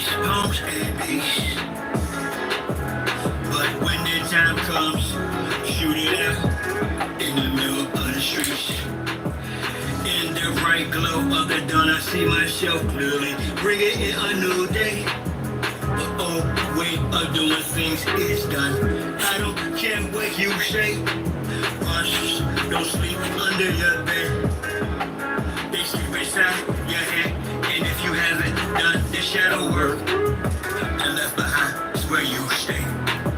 melodies, poems, and beats. But when the time comes, shoot it out in the middle of the streets. In the bright glow of the dawn, I see myself clearly, bringing in a new day. The old way of doing things is done. I don't care what you say. Monsters don't sleep under your bed. They sleep inside your head. And if you haven't done the shadow work and left behind is where you stay.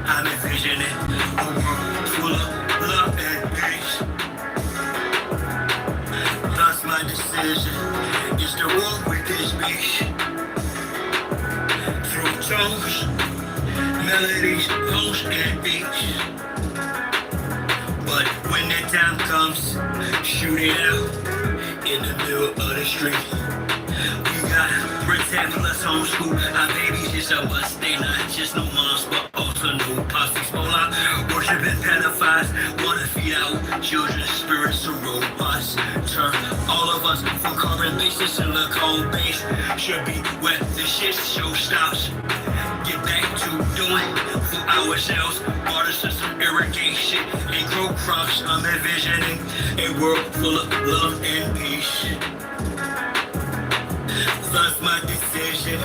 I'm envisioning a world full of love and peace. Thus my decision is to walk with this beast. Through tones, melodies, poems, and beats. But when the time comes, shoot it out in the middle of the street. We got rectangulars homeschool. Our babies is a must. They not just no moms, but also no posse. Spola, worshiping pedophiles. Wanna feed out children's spirits to robots. Turn all of us from carbon basis and look home base. Should be where the shit show stops. Get back to doing for ourselves. Water system irrigation and grow crops. I'm envisioning a world full of love and peace. Thus my decision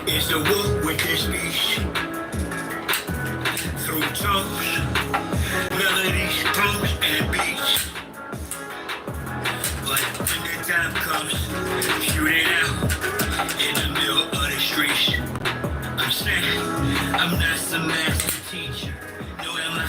is to walk with this beast. Through tones, melodies, tones, and beats. But when the time comes, shoot it out in the middle of the streets. I'm saying I'm not some master teacher. No, am I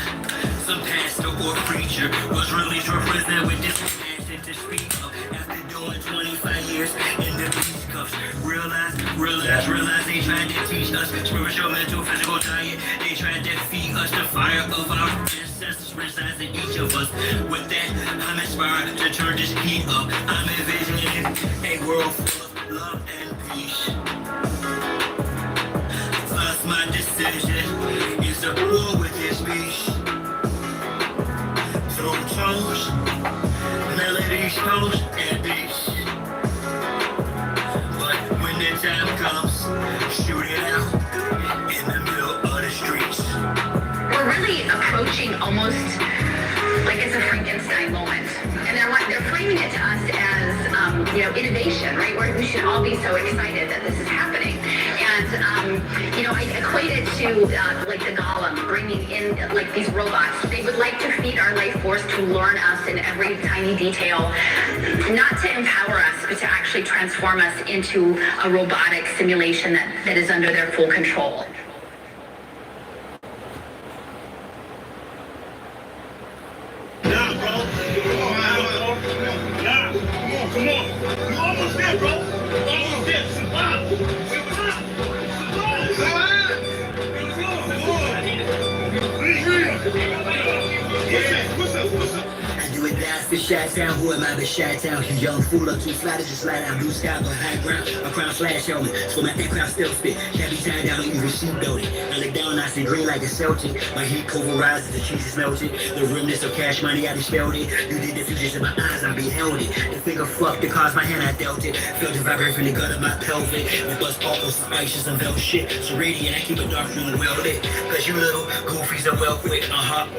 some pastor or preacher? Was released to represent with this passion to speak of. After doing 25 years in the beast cuffs. Realize they tried to teach us spiritual, mental, physical diet. They tried to feed us the fire of our ancestors resides in each of us. With that, I'm inspired to turn this heat up. I'm envisioning a world full of love and peace. Thus my decision is to war with this beast. Through tones, melodies, tones, and beats. But when the time comes, shoot it out in the middle of the streets. We're really approaching almost like it's a Frankenstein moment. And they're framing it to us as, innovation, right? Where we should all be so excited that this is happening. And, I equate it to like the golem bringing in like these robots. They would like to feed our life force to learn us in every tiny detail, not to empower us, but to actually transform us into a robotic simulation that is under their full control. Come on. You almost there, bro. Almost there. Survive. I do it down for Chi-Town. Who am I but Chi-Town? You young fool up too fly to just slide out blue sky on high ground. A crown slash helmet. So my aircraft still spit. Can't be tied down, don't even seat building. I look down, I see green like a Celtic. My heat pulverizes, the cheese is melted. The remnants of cash money, I dispelled it. You did the futures in my eyes, I beheld it. The finger fucked the cause my hand, I dealt it. Felt the vibrate from the gut of my pelvic. We bust all those spices and velvet shit. So radiant, I keep a dark room well lit. Cause you little goofies are well quick.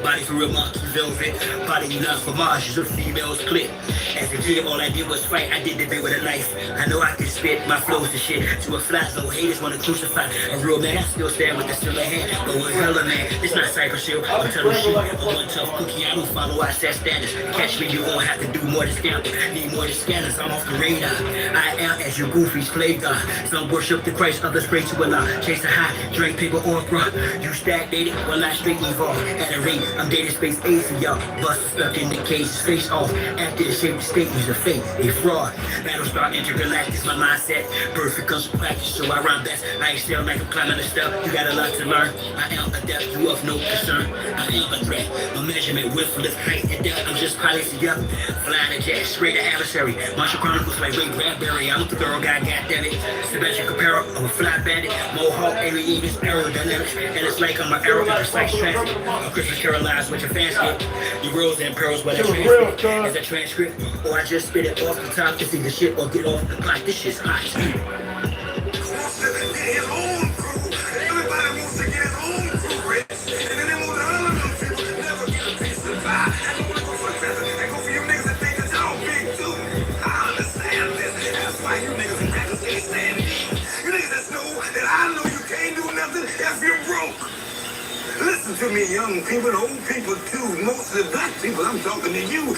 Body for real monkey velvet. Body you not for Mars, a female's clip. As a kid, all I did was fight. I did debate with a knife. I know I can spit my flows and shit to a fly zone. Haters wanna crucify a real man. I still stand with the silver hand. But one hella man, it's not Cypress Hill. I'm telling shit. I'm one tough cookie. I don't follow. I set standards. Catch me, you won't have to do more than scandal. Need more than scanners. I'm off the radar. I am as your goofies play God. Some worship the Christ, others pray to Allah. Chase a high, drink paper or bruh. You stagnated, well I straight evolve. At a rate, I'm data space A for y'all. Bust stuck in the case, face off. After the shape, the state, use a fake, a fraud. Battlestar intergalactic, my mindset. Perfect custom practice, so I rhyme best. I excel like I'm climbing a step. You got a lot to learn. I am adept, you of no concern. I am a threat. My measurement, width, lift, height, and depth. I'm just piloting up. Flying a jet, straight to adversary. Martial Chronicles like Ray Bradbury. I'm the thorough guy, goddammit. Symmetric apparel, I'm a fly bandit. Mohawk, alien, aerodynamics. And it's like I'm an arrow in precise transit. A Christmas Carol lies with your fans get. Your girls and pearls, what I transcript. Is a transcript, or I just spit it off the top to see the shit or get off the clock. This shit's hot. Listen to me, young people, old people too. Mostly black people, I'm talking to you.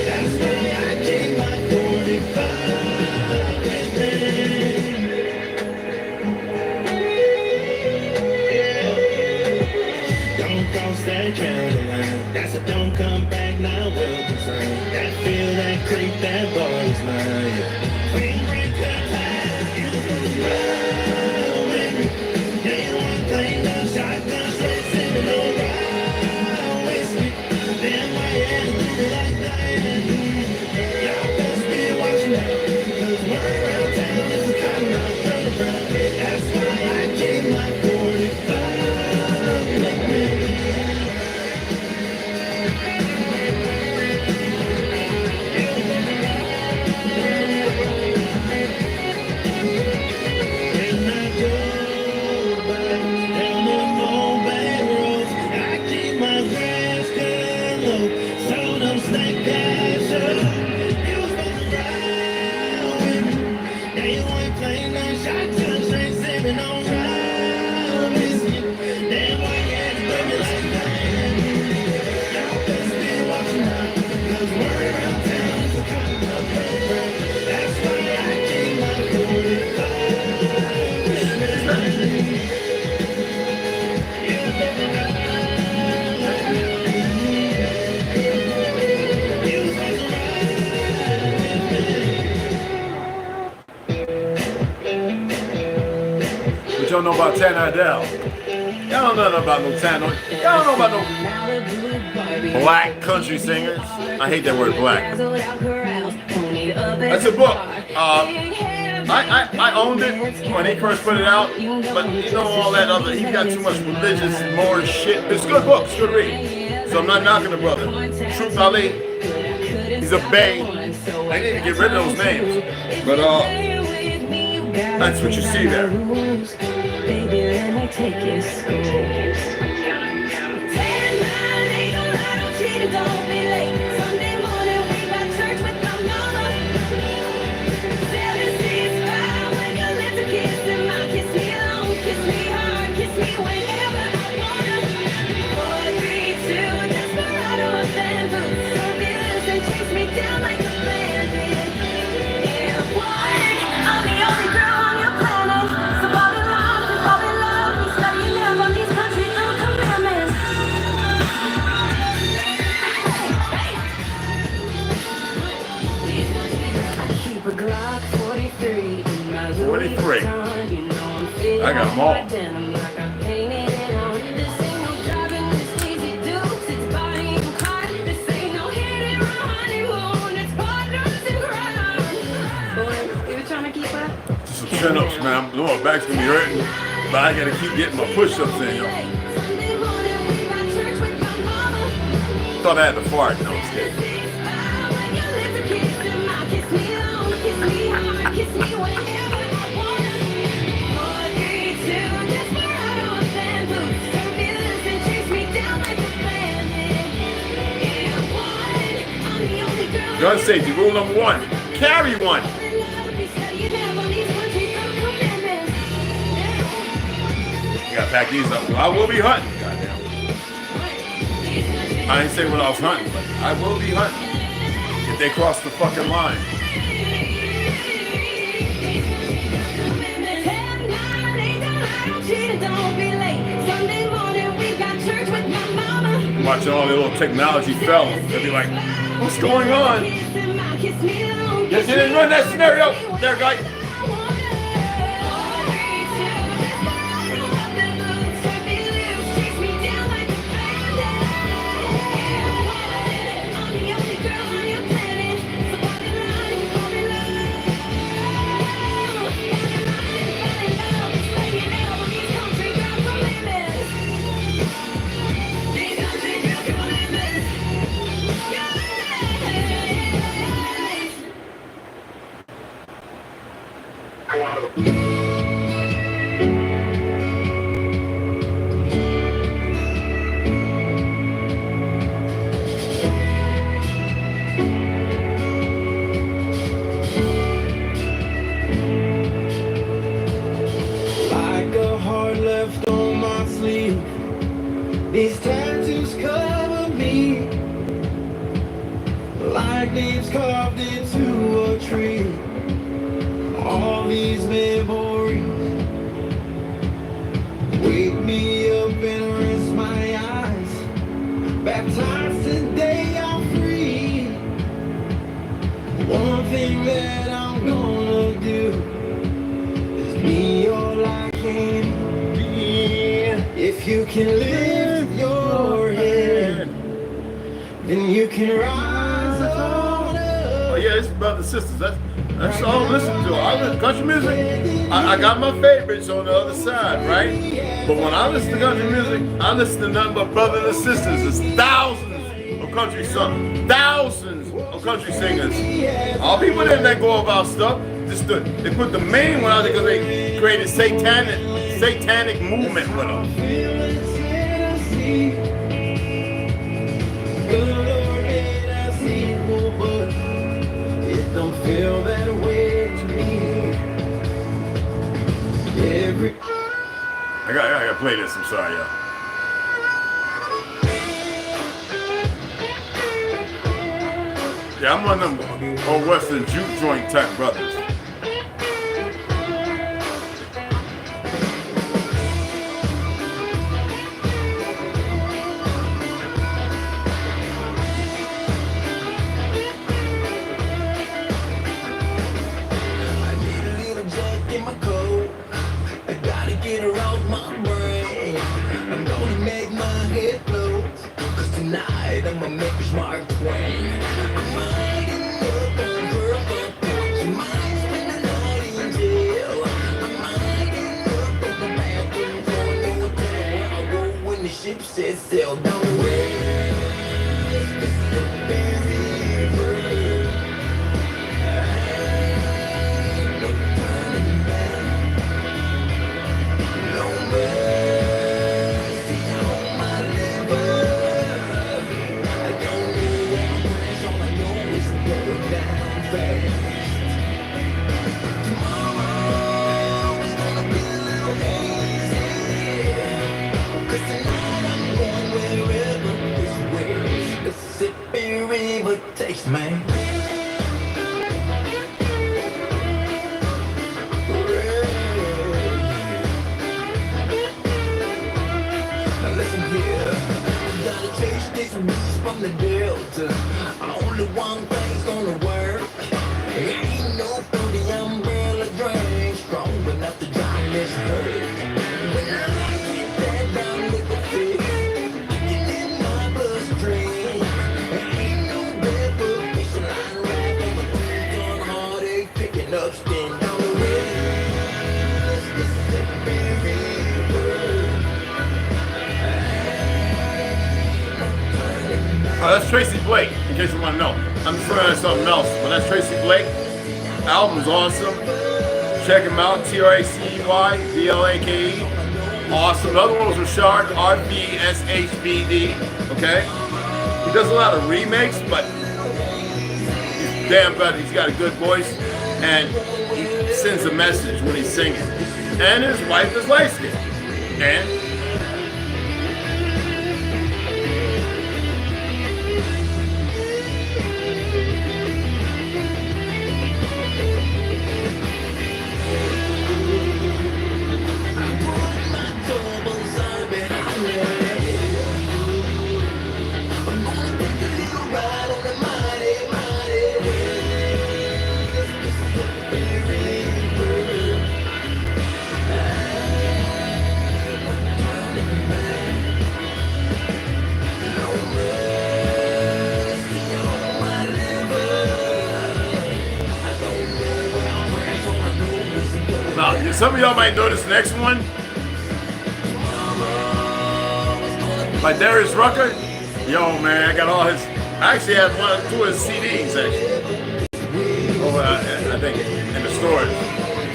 That's why I keep my that boy's mind. Bring the time, you round with me. They want thing, no shotgun, straight sipping around whiskey. Then my ass do it like that. Y'all best be watching out, 'cause we're around town, it's a kind of turnaround. That's why I keep my 45 with me. Y'all know about Tanadell. Y'all don't know nothing about no Tano. Y'all don't know about no black country singers. I hate that word black. That's a book. I owned it when he first put it out, but you know all that other, he got too much religious, more shit. It's a good book, it's a good read. So I'm not knocking the brother. Truth Ali, he's a bae. I need to get rid of those names. But that's what you see there. Baby, let me take you slow. Don't be late. Sunday morning we got church with my mama. 7, 6, 5 when your lips are kissing my kiss me long, kiss me hard, kiss me whenever I wanna. 4, 3, 2, desperado of bamboo. Turbulence and chase me down like a bandit. Yeah, what? I'm the only girl on your planet. So fall in love, we study love on these country through commandments. A Glock 43 in my 43. I got them all. Just some chin-ups, man. No, my back's gonna be hurting, but I gotta keep getting my push-ups in, yo. Thought I had to fart. No, I'm scared. Gun safety, rule number 1, carry one. You gotta pack these up. I will be hunting, goddamn. I ain't say what I was hunting, but I will be hunting if they cross the fucking line. Watching all the little technology fellas, they'll be like, what's going on? You didn't run that scenario. There, guy. These tattoos cover me like names carved into a tree. All these memories wake me up and rest my eyes. Baptized today, I'm free. can be. If you can lift your head, then you can rise on up. Oh yeah, it's brothers and sisters. That's all I listen to. I listen to country music. I got my favorites on the other side, right? But when I listen to country music, I listen to nothing but brothers and sisters. There's thousands of country songs, thousands of country singers. All people there that go about stuff, they put the main one out there because they created satanic movement with them. Don't feel that way to me. I gotta play this. I'm sorry, y'all. Yeah, I'm one of them old Western juke joint type brothers. I'ma make Mark Twain. I'm riding up on her. She might spend the night in jail. I'm riding up on the bathroom floor in the hotel. I'll go when the ship says sail. Don't rest, Mississippi River. Ain't no turning back. No mercy on my liver. Takes me. Now listen here, gotta taste this mist from the Delta. Only one thing's gonna work. Ain't no 30 umbrella drink strong enough to drown this hurt. When I get that down with the fish, kicking in my bloodstream. Oh, that's Tracy Blake, in case you want to know. I'm just trying something else, but that's Tracy Blake. Album's awesome. Check him out, TRACEYBLAKE. Awesome. The other one was Richard, RVSHBD. Okay? He does a lot of remakes, but he's damn good. He's got a good voice, and he sends a message when he's singing. And his wife is light-skinned. And now, some of y'all might know this next one by Darius Rucker. Yo, man, I got all his. I actually have two of his CDs actually. Oh, I think in the stores.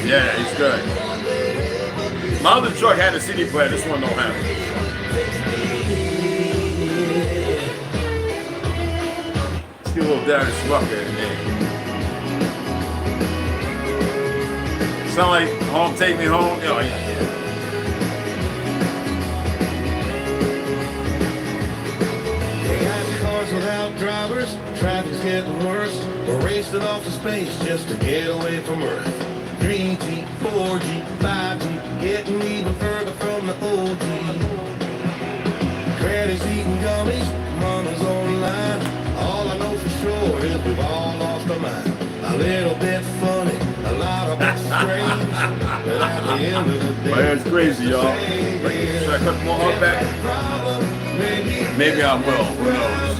Yeah, he's good. My other truck had a CD player. This one don't have it. Let's get a little Darius Rucker in there. Sound like Home, Take Me Home. Oh, yeah. They got cars without drivers, traffic's getting worse. We're racing off to space just to get away from Earth. 3G, 4G, 5G, getting even further from the OG. Granny's eating gummies, mama's online. All I know for sure is we've all lost our mind. A little bit funny, a lot of bit strange. My hair's crazy, y'all. Should I cut more off back? Maybe I will. Who knows?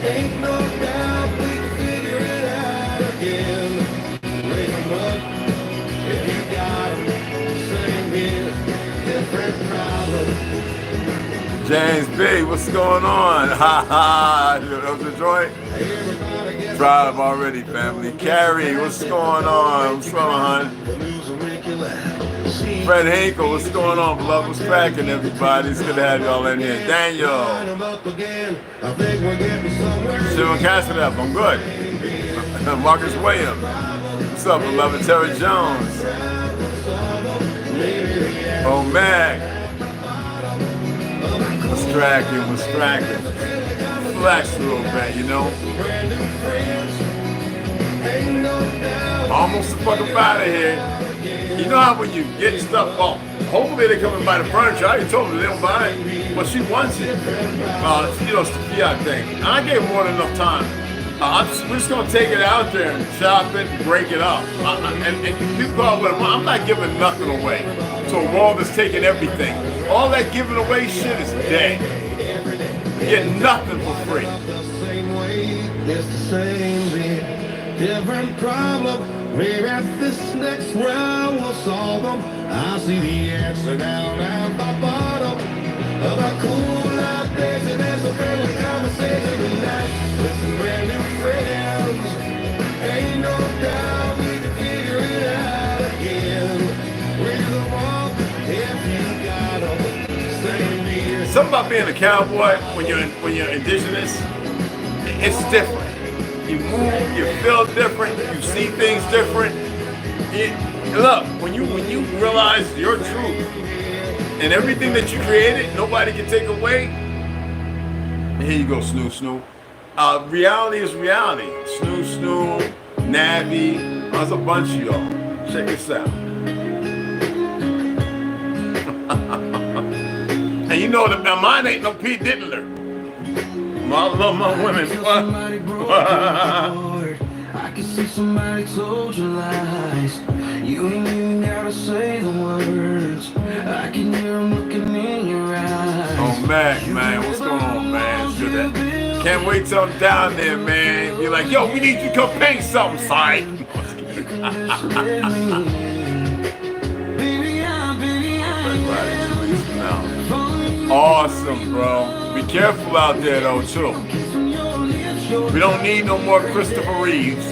Ain't no doubt we can figure it out again. Raise 'em up if you got 'em. Same here, different problem. James B, what's going on? Ha ha! That was the joint? Drive already, family. Carrie, what's going on? What's going on, hon? Fred Hinkle, what's going on, beloved? What's cracking, everybody? It's good to have y'all in here. Daniel. Simon Cashapp, I'm good. Marcus Williams. What's up, beloved? Terry Jones. Oh, Mac. What's cracking? What's cracking? Relax a little bit, you know? Almost the fuck up out of here. You know how when you get stuff off, hopefully they come and buy the furniture. I already told them they don't buy it, but she wants it. You know, it's the fiat thing. And I gave more than enough time. We're just gonna take it out there and chop it and break it up. And you call it what I'm not giving nothing away. So a world is taking everything. All that giving away shit is dead. You get nothing for free. It's the same thing, different problem. Maybe at this next round we'll solve them. I see the answer down at the bottom of a cool out days, and there's a friendly conversation tonight with some brand new friends. Ain't no doubt we can figure it out again. Raise them up if you got them. Same here. Something about being a cowboy when you're indigenous, it's different. You move, you feel different, you see things different. Look, when you realize your truth and everything that you created, nobody can take away. Here you go, Snoo. Reality is reality. Snoo, Navi, there's a bunch of y'all. Check this out. And you know that mine ain't no Pete Diddler. I love my women. I can see somebody told you lies. You ain't even gotta say the words. I can hear them looking in your eyes. Oh, Mac, man, what's going on, man? It's good to- Can't wait till I'm down there, man. Be like, yo, we need you to come paint something, side. Awesome, bro. Be careful out there, though, too. We don't need no more Christopher Reeves.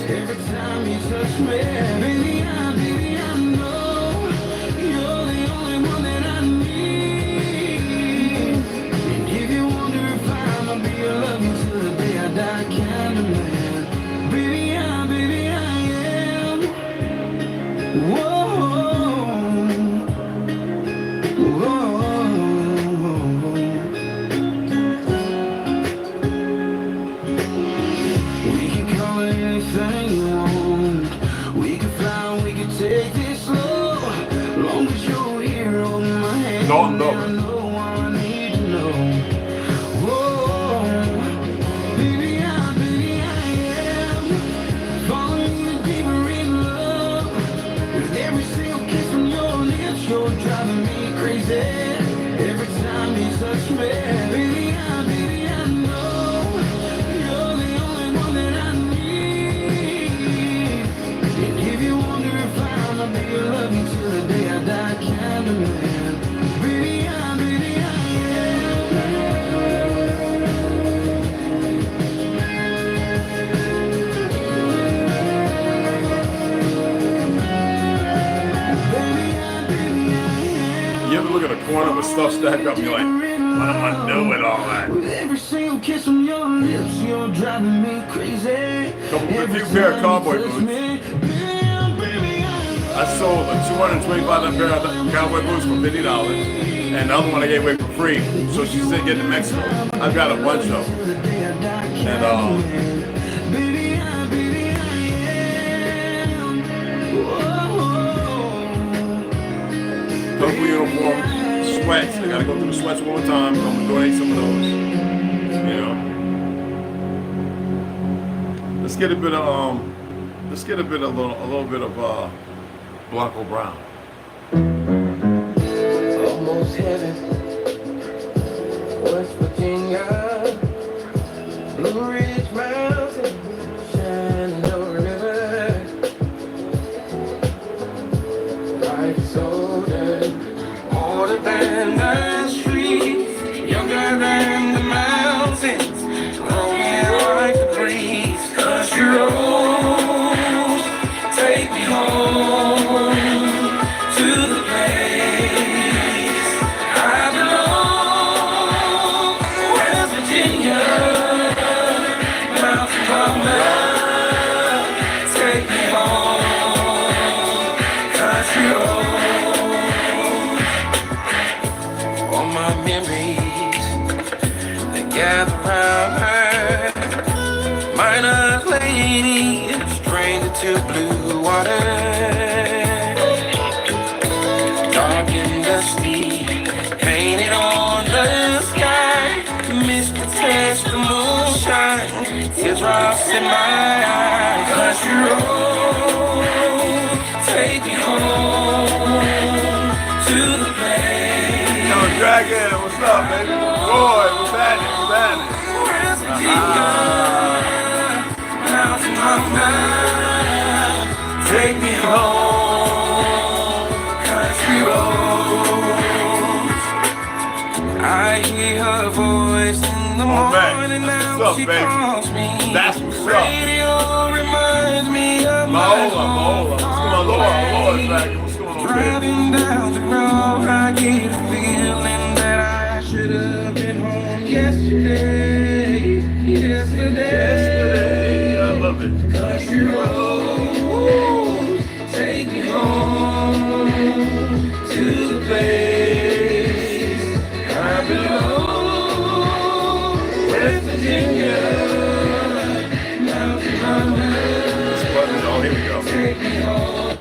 No. Corner with stuff stacked up, and you're like, what am I doing with all that? With every single kiss from your lips, you're driving me crazy. A few pair of cowboy boots. I sold a $225 pair of cowboy boots for $50, and the other one I gave away for free. So she said, get to Mexico. I've got a bunch of them. And purple uniform, sweats. I gotta go through the sweats one more time. I'm gonna donate some of those. You know. Let's get a bit of a little bit of Blanco Brown. Almost heaven, West Virginia, Blue Ridge Mountain, Shenandoah River. Life is older, older than the streets, younger than the mountains, growing like the breeze. 'Cause you're old, take me home to the place I belong. West Virginia, mountain mama, take me home. 'Cause you're old. All my memories, they gather around her. Minor lady, stranger to blue water. Dark and dusty, painted on the sky. Mist to test the moonshine, teardrops in my eyes. 'Cause you're old, take me home to the place. Yo, Dragon, what's up, baby? Roy, what's happening? What's happening? West Virginia, mountain mama, take me home. Country roads, I hear her voice in the morning. That's Now what's up, she baby. calls me. That's what's up. Radio reminds me of my Mahola. home. What's going on, Lord, Dragon? What's going on, baby? Driving down the road, I get a feeling that I should have been home yesterday. Yesterday, I love it. 'Cause you're old, take me home to the place I belong. West Virginia, mountain mama, Oh, here we go. take me home.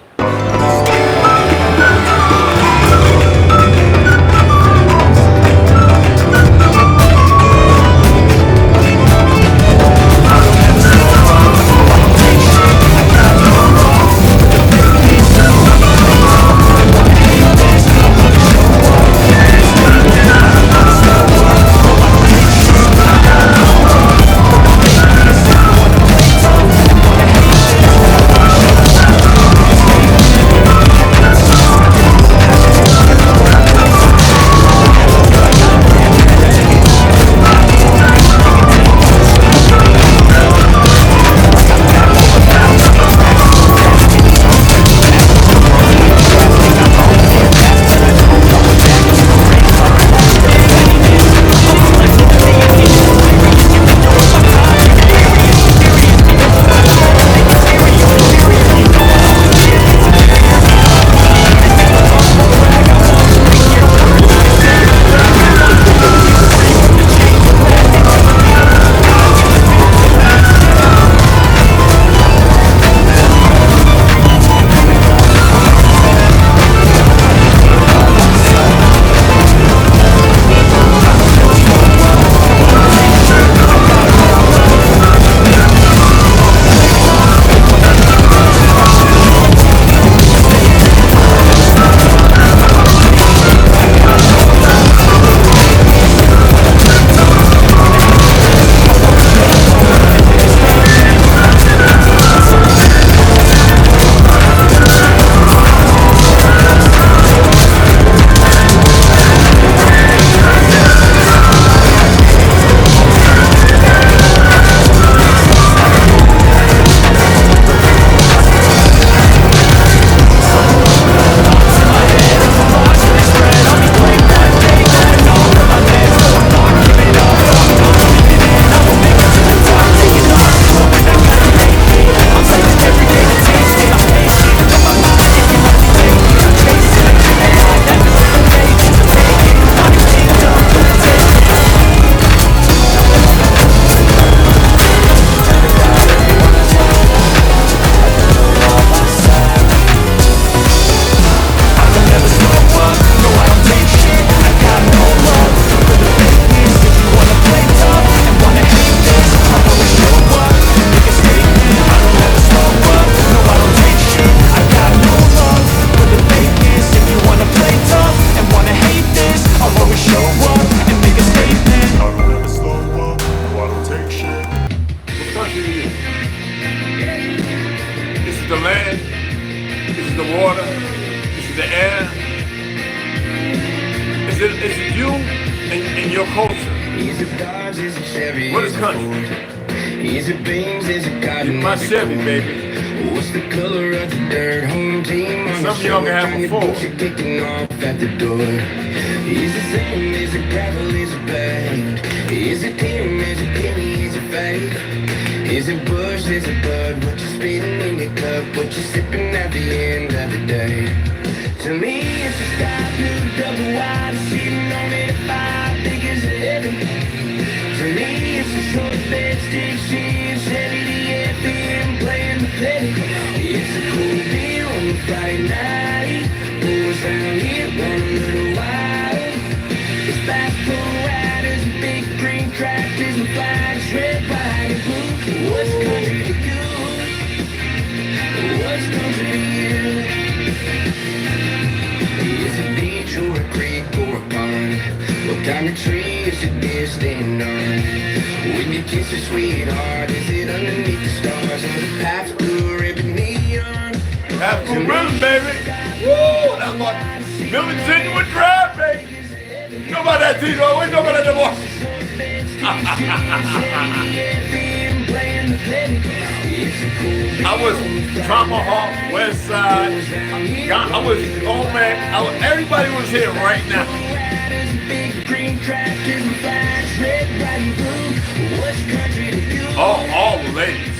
your culture. What is country? My Chevy, baby. What's the color of the dirt? Home team. Some y'all can have before. Kicking off at the door. Is it sand? Is it gravel? Is it bad? Is it him? Is it penny? Is it fake? Is it bush? Is it bud? What you spitting in your cup? What you sipping at the end of the day? To me, it's a sky blue double wide sitting on it 5 figures of heaven. To me, it's a short bed stick shift, Chevy the FM playing the petty. It's a cool beer on a Friday night. Boys down here run a little wild. It's fast pull riders and big green tractors and flags, red, white, and blue. What's country to you? What's country to you? Is it beach or a creek or a pond? What kind of tree is it deer standing on? When you kiss your sweetheart, is it underneath the stars or the path through ribbon neon? Have some rhythm, baby. Woo! That's what Millie Genuine Drive, baby. You know about that, Tito? We know about that, boy. I was Tomahawk, West Side. I was, oh man, everybody was here right now. All the ladies.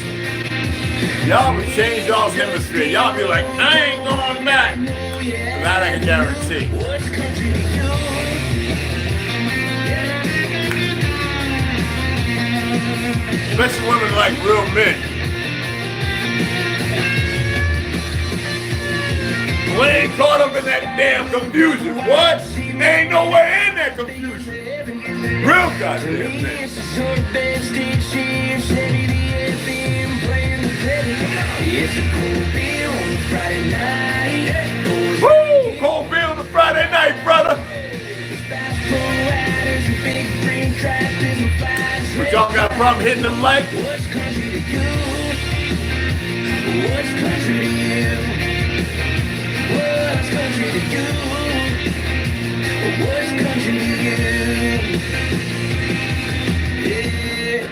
Y'all would change y'all's hemisphere. Y'all be like, I ain't going back. That I can guarantee. Especially women like real men. We ain't caught up in that damn confusion. What? There ain't no way in that confusion. Real goddamn men. Woo! Cold beer on a Friday night, brother. But y'all got a problem hitting them like? What's country to you? What's country to you? What's country to you? What's country to you? Yeah.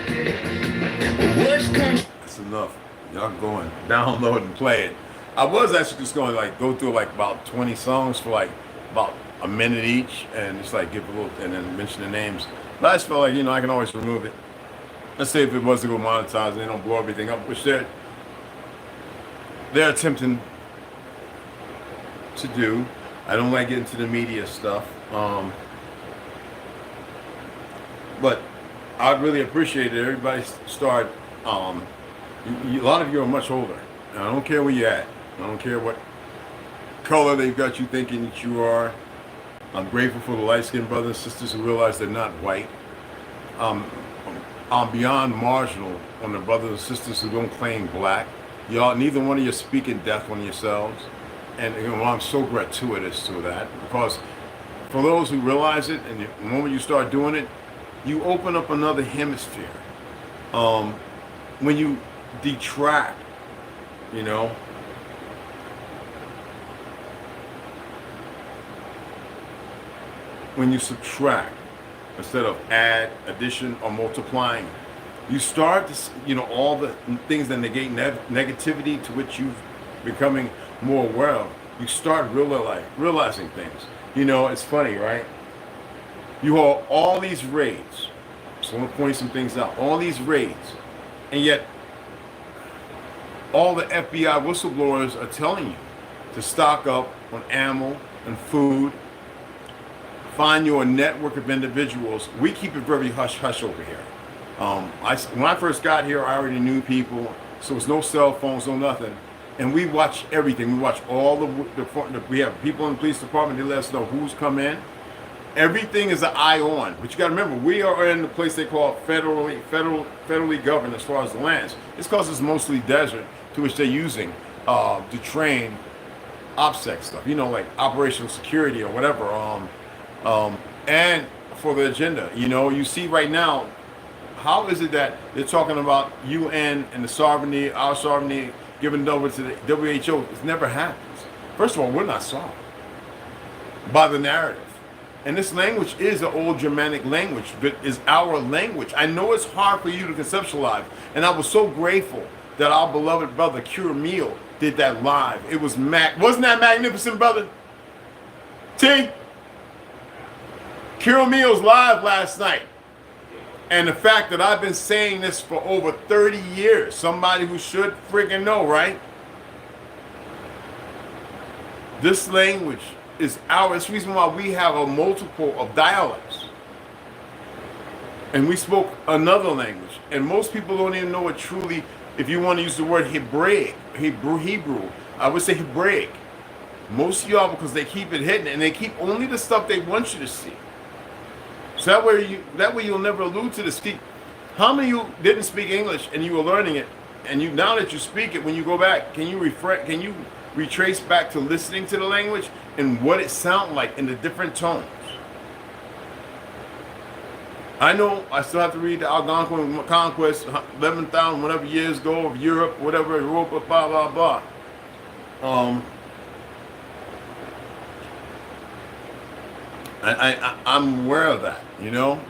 What's country? That's enough. Y'all going, download and play it. I was actually just going to like go through like about 20 songs for like about a minute each and just like give a little and then mention the names. But I just felt like, you know, I can always remove it. Let's say if it was to go monetize and they don't blow everything up, which they're attempting to do. I don't like getting into the media stuff. But I really appreciate it. Everybody start, a lot of you are much older. And I don't care where you're at. I don't care what color they've got you thinking that you are. I'm grateful for the light-skinned brothers and sisters who realize they're not white. I'm beyond marginal on the brothers and sisters who don't claim black. Y'all, neither one of you are speaking death on yourselves. And you know, I'm so gratuitous to that, because for those who realize it, and the moment you start doing it, you open up another hemisphere. When you detract, you know, when you subtract instead of add, addition, or multiplying, you start to, you know, all the things that negate negativity to which you've becoming more aware of. You start realizing things. You know, it's funny, right? You hold all these raids. So I'm gonna point some things out. All these raids, and yet all the FBI whistleblowers are telling you to stock up on ammo and food. Find your network of individuals. We keep it very hush-hush over here. When I first got here, I already knew people, so there's no cell phones, no nothing. And we watch everything. We watch all we have people in the police department, they let us know who's come in. Everything is an eye on. But you got to remember, we are in the place they call federally governed as far as the lands. It's because it's mostly desert, to which they're using to train OPSEC stuff, you know, like operational security or whatever. And for the agenda, you know, you see right now, how is it that they're talking about UN and the sovereignty, our sovereignty, given over to the WHO? It never happens. First of all, we're not sovereign by the narrative. And this language is an old Germanic language, but is our language. I know it's hard for you to conceptualize, and I was so grateful that our beloved brother TRU did that live. It was wasn't that magnificent, brother? T. TRU's live last night. And the fact that I've been saying this for over 30 years, somebody who should freaking know, right? This language is ours. It's the reason why we have a multiple of dialects. And we spoke another language. And most people don't even know it truly. If you want to use the word Hebraic, Hebrew, I would say Hebraic. Most of y'all, because they keep it hidden and they keep only the stuff they want you to see. So that way you'll never allude to this. How many of you didn't speak English and you were learning it, and you now that you speak it, when you go back, can you retrace back to listening to the language and what it sounds like in the different tones? I know I still have to read the Algonquin Conquest, 11,000 whatever years ago of Europe, whatever, Europa, blah, blah, blah. I'm aware of that, you know,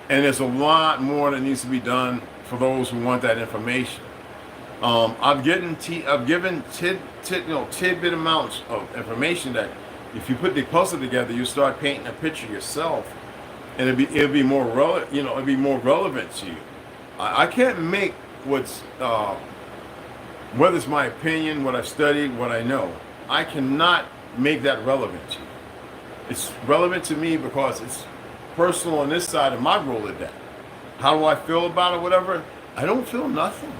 and there's a lot more that needs to be done for those who want that information. I've given tidbit amounts of information that if you put the puzzle together, you start painting a picture yourself, and it'll be more relevant, you know, it'll be more relevant to you. I can't make what's whether it's my opinion, what I've studied, what I know, I cannot make that relevant to you. It's relevant to me because it's personal on this side of my Rolodex. How do I feel about it, whatever? I don't feel nothing.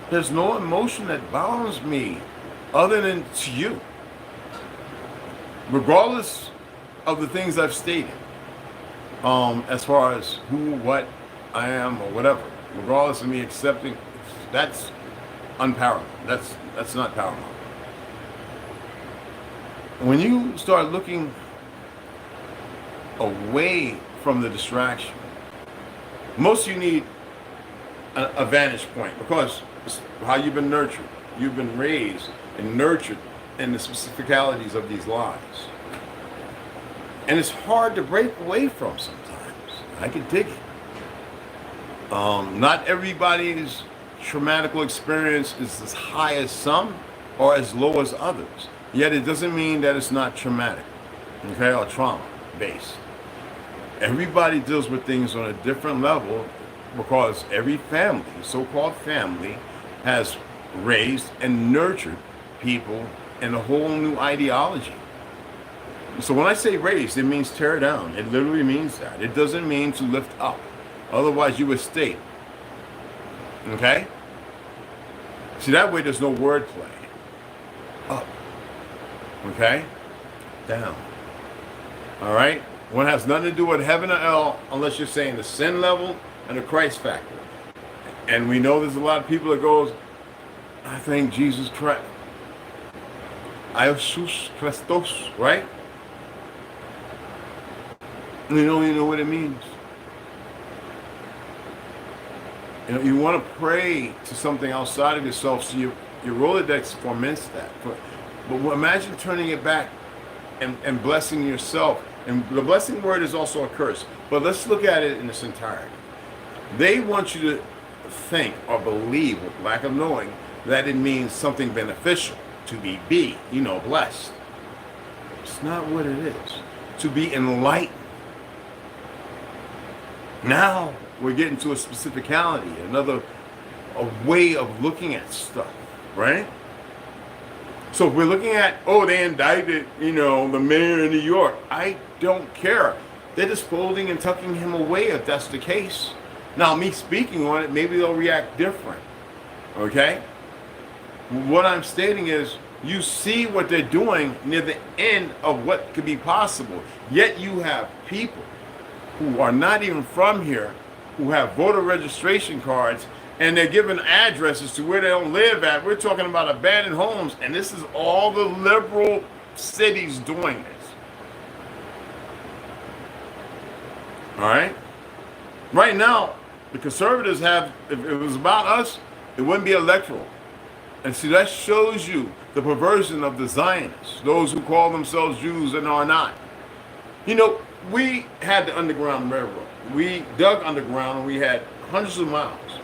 There's no emotion that bounds me other than to you. Regardless of the things I've stated, as far as who, what I am, or whatever. Regardless of me accepting, that's unparamount. That's not paramount. When you start looking away from the distraction, most of you need a vantage point, because it's how you've been nurtured. You've been raised and nurtured in the specificalities of these lives. And it's hard to break away from sometimes. I can dig it. Not everybody's traumatical experience is as high as some or as low as others. Yet it doesn't mean that it's not traumatic, okay, or trauma-based. Everybody deals with things on a different level because every family, so-called family, has raised and nurtured people in a whole new ideology. So when I say raised, it means tear down. It literally means that. It doesn't mean to lift up. Otherwise, you would stay. Okay? See, that way there's no wordplay. Up. Okay? Down. All right? One has nothing to do with heaven or hell unless you're saying the sin level and the Christ factor. And we know there's a lot of people that goes, I thank Jesus Christ. Jesus Christos, right? And you don't even know what it means. You know, you want to pray to something outside of yourself, so your Rolodex ferments that. But imagine turning it back and blessing yourself. And the blessing word is also a curse. But let's look at it in its entirety. They want you to think or believe, with lack of knowing, that it means something beneficial. To be, blessed. It's not what it is. To be enlightened. Now we're getting to a specificality, a way of looking at stuff, right? So if we're looking at, they indicted, the mayor of New York. I don't care. They're just folding and tucking him away if that's the case. Now, me speaking on it, maybe they'll react different, okay? What I'm stating is, you see what they're doing near the end of what could be possible. Yet you have people who are not even from here, who have voter registration cards, and they're given addresses to where they don't live at. We're talking about abandoned homes, and this is all the liberal cities doing this. All right? Right now, the conservatives have, if it was about us, it wouldn't be electoral. And see, that shows you the perversion of the Zionists, those who call themselves Jews and are not. You know, we had the Underground Railroad. We dug underground and we had hundreds of miles.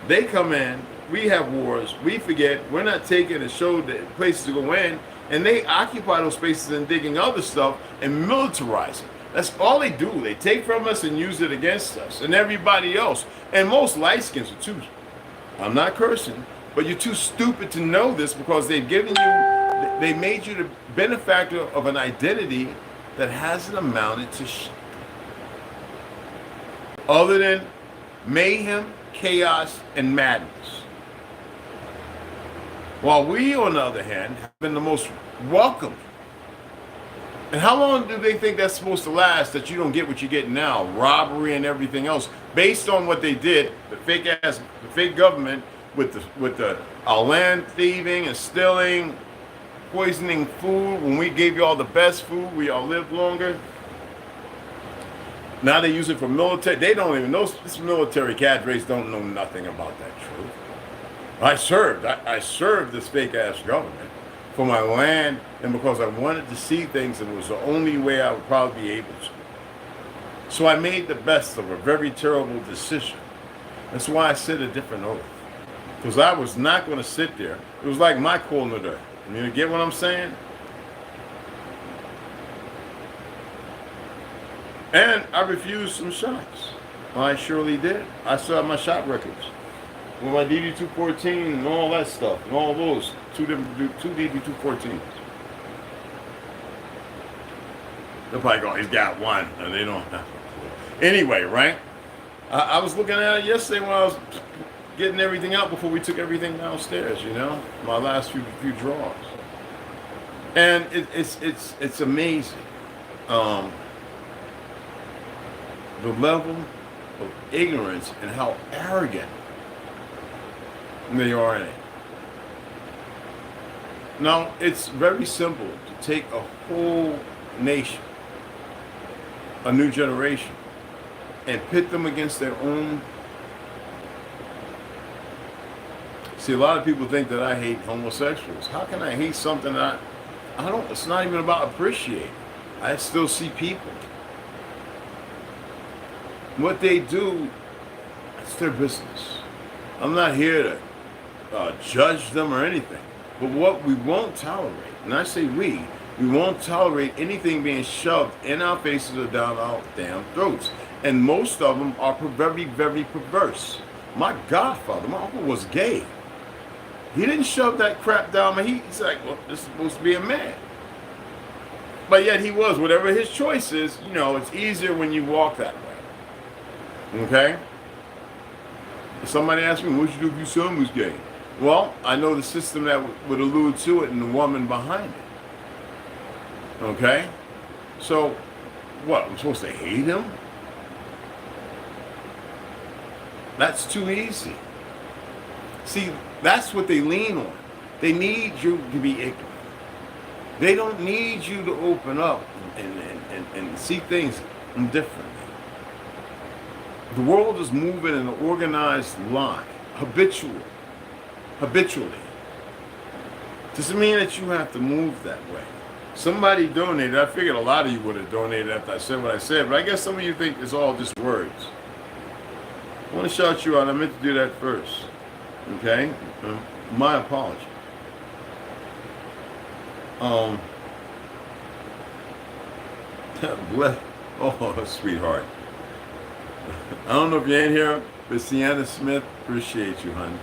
They come in, we have wars, we forget, we're not taking and show the places to go in, and they occupy those spaces and digging other stuff and militarize it. That's all they do. They take from us and use it against us and everybody else. And most light skins are too, I'm not cursing, but you're too stupid to know this because they've given you, they made you the benefactor of an identity that hasn't amounted to shit. Other than mayhem, chaos, and madness. While we, on the other hand, have been the most welcome. And how long do they think that's supposed to last that you don't get what you get now? Robbery and everything else. Based on what they did, the fake government with the land thieving and stealing, poisoning food. When we gave you all the best food, we all lived longer. Now they use it for military. They don't even know. This military cadres don't know nothing about that truth. I served this fake ass government for my land and because I wanted to see things and it was the only way I would probably be able to. So I made the best of a very terrible decision. That's why I said a different oath. Because I was not going to sit there. It was like my calling of the earth. You get what I'm saying? And I refused some shots. I surely did. I still have my shot records with my DD-214 and all that stuff and all those two DD-214s. They're probably going, he's got one, and they don't have a clue. Anyway, right? I was looking at it yesterday when I was getting everything out before we took everything downstairs. You know, my last few draws, and it's amazing. The level of ignorance and how arrogant they are in it. Now, it's very simple to take a whole nation, a new generation, and pit them against their own. See, a lot of people think that I hate homosexuals. How can I hate something that I don't, it's not even about appreciating. I still see people. What they do, it's their business. I'm not here to judge them or anything. But what we won't tolerate, and I say we won't tolerate anything being shoved in our faces or down our damn throats. And most of them are very, very perverse. My godfather, my uncle was gay. He didn't shove that crap down my he's like, well, this is supposed to be a man. But yet he was, whatever his choice is, you know, it's easier when you walk that way. Okay? If somebody asked me, what would you do if your son was gay? Well, I know the system that would allude to it and the woman behind it. Okay? So, what? I'm supposed to hate him? That's too easy. See, that's what they lean on. They need you to be ignorant. They don't need you to open up and see things differently. The world is moving in an organized line, habitually. Doesn't mean that you have to move that way. Somebody donated. I figured a lot of you would have donated after I said what I said, but I guess some of you think it's all just words. I want to shout you out. I meant to do that first. Okay? My apology. Bless. Oh, sweetheart. I don't know if you're in here, but Sienna Smith, appreciate you, honey.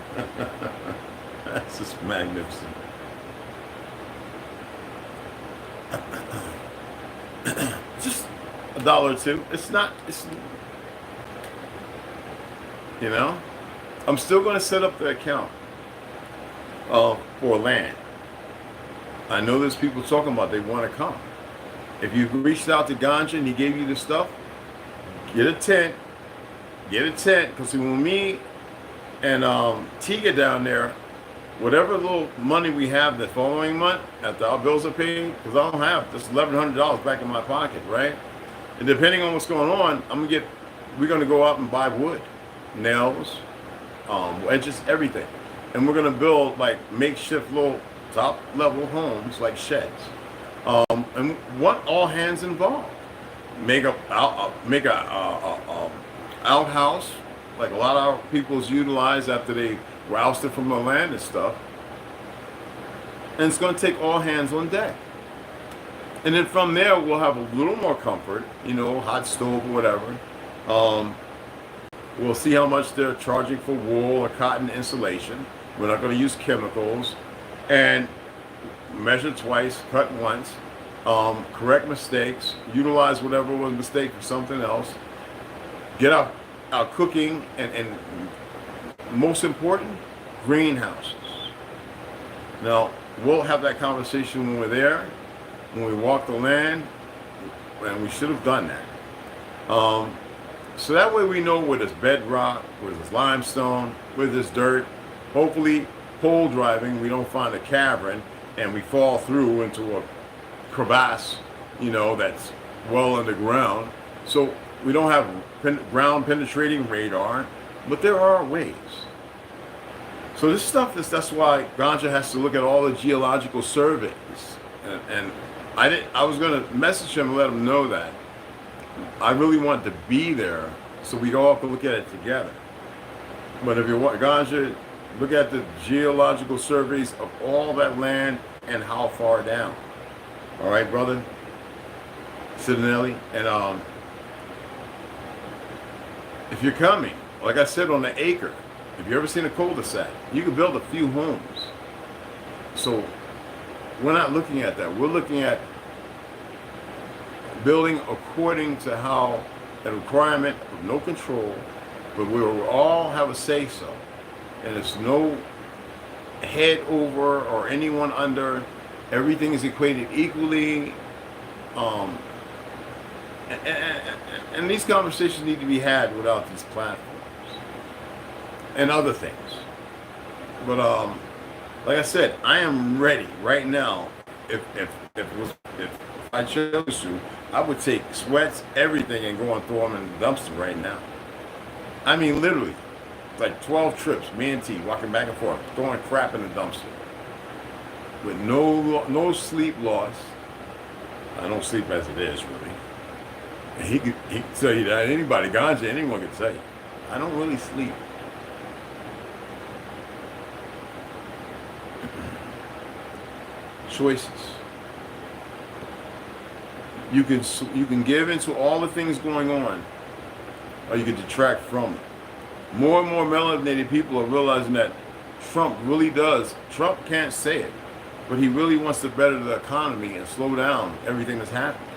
That's just magnificent. Just $1 or $2. It's, you know, I'm still going to set up the account for land. I know there's people talking about they want to come. If you've reached out to Ganja and he gave you the stuff, get a tent, because when me and Tiga down there, whatever little money we have the following month after our bills are paid, because I don't have just $1,100 back in my pocket, right? And depending on what's going on, we're gonna go out and buy wood, nails, edges, everything, and we're gonna build like makeshift little top level homes like sheds, and want all hands involved. make a outhouse, like a lot of people's utilize after they were ousted from the land and stuff. And it's going to take all hands on deck. And then from there, we'll have a little more comfort, you know, hot stove or whatever. We'll see how much they're charging for wool or cotton insulation. We're not going to use chemicals. And measure twice, cut once. Correct mistakes. Utilize whatever was a mistake for something else. Get our cooking and most important, greenhouses. Now, we'll have that conversation when we're there, when we walk the land, and we should have done that. So that way we know where there's bedrock, where there's limestone, where there's dirt. Hopefully, pole driving, we don't find a cavern and we fall through into a crevasse, you know, that's well underground. So we don't have ground penetrating radar, but there are ways. So this stuff that's why Ganja has to look at all the geological surveys. And I was going to message him and let him know that I really want to be there so we all can look at it together. But if you want Ganja, look at the geological surveys of all that land and how far down. All right, brother Sidonelli. And if you're coming, like I said, on the acre, if you ever seen a cul-de-sac, you can build a few homes. So we're not looking at that. We're looking at building according to how a requirement of no control, but we will all have a say-so. And it's no head over or anyone under. Everything is equated equally. And these conversations need to be had without these platforms and other things. But like I said, I am ready right now. If I chose to, I would take sweats, everything, and go and throw them in the dumpster right now. I mean, literally, like 12 trips, me and T walking back and forth, throwing crap in the dumpster with no sleep loss. I don't sleep as it is, really. And he could tell you that. Anybody, Ganja, anyone could tell you. I don't really sleep. Choices. You can give into all the things going on, or you can detract from it. More and more melanated people are realizing that Trump can't say it, but he really wants to better the economy and slow down everything that's happening.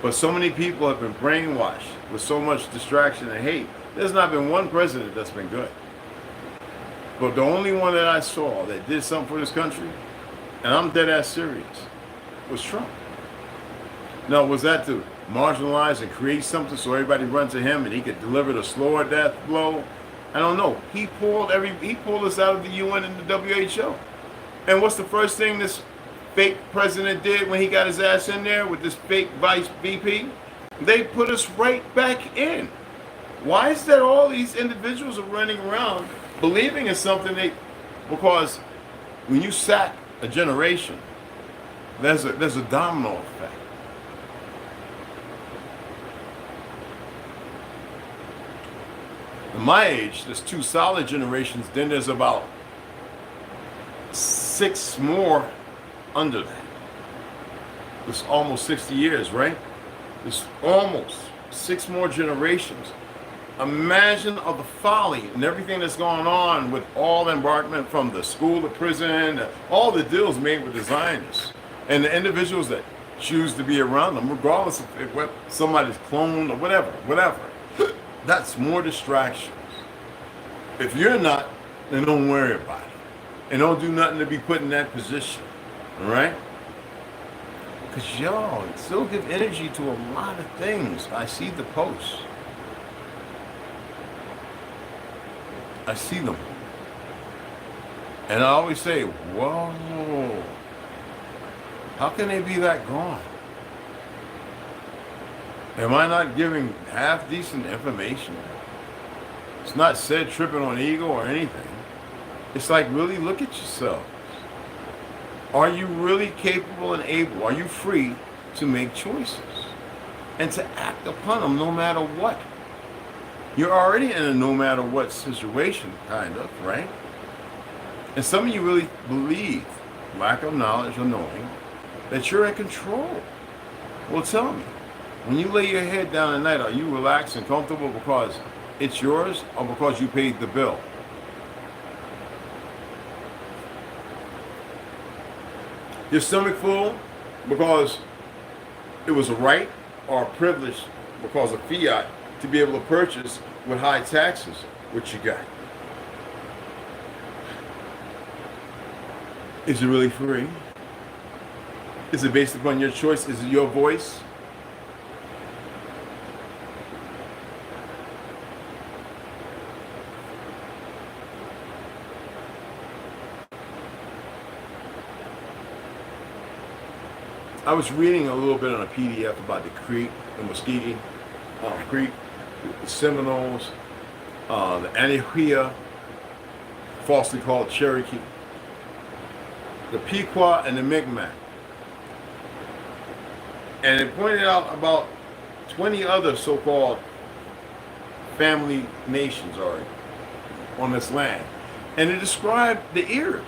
But so many people have been brainwashed with so much distraction and hate. There's not been one president that's been good. But the only one that I saw that did something for this country, and I'm dead ass serious, was Trump. Now, was that to marginalize and create something so everybody run to him and he could deliver the slower death blow? I don't know. He pulled us out of the UN and the WHO. And what's the first thing this fake president did when he got his ass in there with this fake vice VP? They put us right back in. Why is that all these individuals are running around believing in something because when you sack a generation, there's a domino effect. At my age, there's 2 solid generations, then there's about 6 more under that. It's almost 60 years, right? There's almost 6 more generations. Imagine of the folly and everything that's going on with all the embarkment from the school to prison, all the deals made with the Zionists and the individuals that choose to be around them, regardless of if somebody's cloned or whatever. That's more distractions. If you're not, then don't worry about it. And don't do nothing to be put in that position. All right? Because y'all still give energy to a lot of things. I see the posts. I see them. And I always say, whoa, how can they be that gone? Am I not giving half decent information? It's not said tripping on ego or anything. It's like, really look at yourselves. Are you really capable and able? Are you free to make choices? and to act upon them no matter what. You're already in a no matter what situation, kind of, right? And some of you really believe, lack of knowledge or knowing, that you're in control. Well, tell me, when you lay your head down at night, are you relaxed and comfortable because it's yours or because you paid the bill? Your stomach full because it was a right or a privilege because of fiat to be able to purchase with high taxes what you got. Is it really free? Is it based upon your choice? Is it your voice? I was reading a little bit on a PDF about the Creek, the Muscogee Creek, the Seminoles, the Anahuia, falsely called Cherokee, the Pequot, and the Mi'kmaq. And it pointed out about 20 other so-called family nations are on this land. And it described the ears.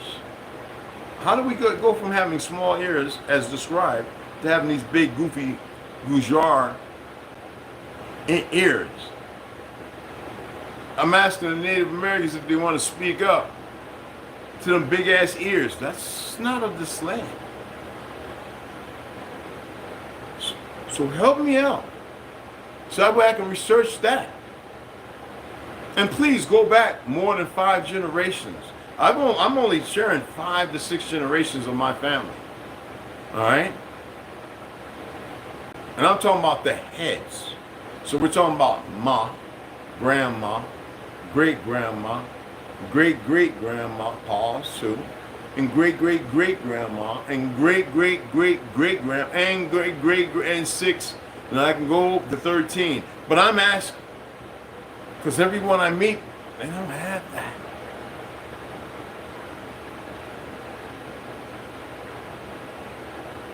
How do we go from having small ears, as described, to having these big, goofy, Gujar ears? I'm asking the Native Americans if they want to speak up to them big-ass ears. That's not of this land. So help me out, so that way I can research that. And please go back more than 5 generations. I'm only sharing 5 to 6 generations of my family. All right? And I'm talking about the heads. So we're talking about ma, grandma, great-grandma, great-great-grandma, pause too, and great-great-great-grandma, and great-great-great-great-grandma, and great-great-great, and 6, and I can go to 13. But I'm asking, because everyone I meet, they don't have that.